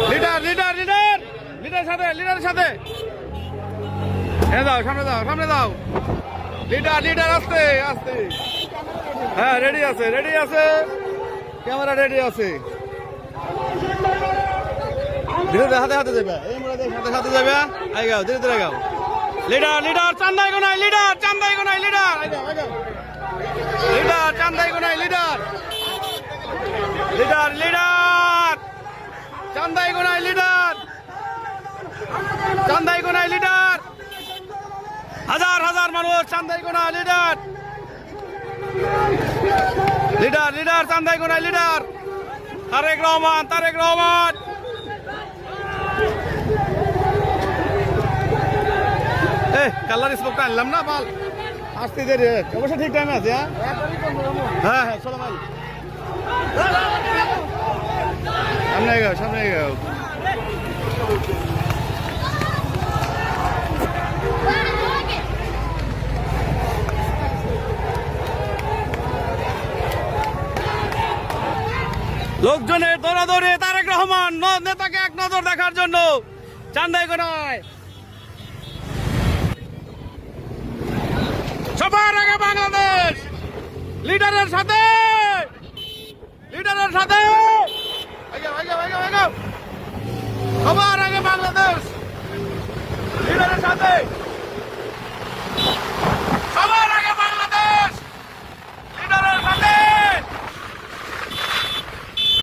leader leader leader লিডারের সাথে লিডারের সাথে দাও সামনে দাও সামনে দাও লিডার লিডার আসতে আসতে হ্যাঁ রেডি আছে ক্যামেরা রেডি আছে ধীরে ধীরে হাতে হাতে যাবে এই মোড়ে হাতে হাতে যাবে আই গাও ধীরে ধীরে গাও leader leader Chandai গোনাই leader Chandai গোনাই leader leader Chandai গোনাই leader leader leader Chandai গোনাই leader Chandai গোনাই leader হাজার হাজার মানুষ Chandai গোনাই leader leader leader Chandai গোনাই leader Tarique Rahman colour স্মোকটা আনলাম না বাল আসতে দেরি অবশ্যই ঠিক টাইমে আছে হ্যাঁ হ্যাঁ চলো ভাই সামনে গাও লোকজনের দৌড়াদৌড়ি তারেক রহমান নেতাকে এক নজর দেখার জন্য চান্দাই গোনায় সবার আগে বাংলাদেশ লিডারের সাথে সবার আগে বাংলাদেশ লিডারের সাথে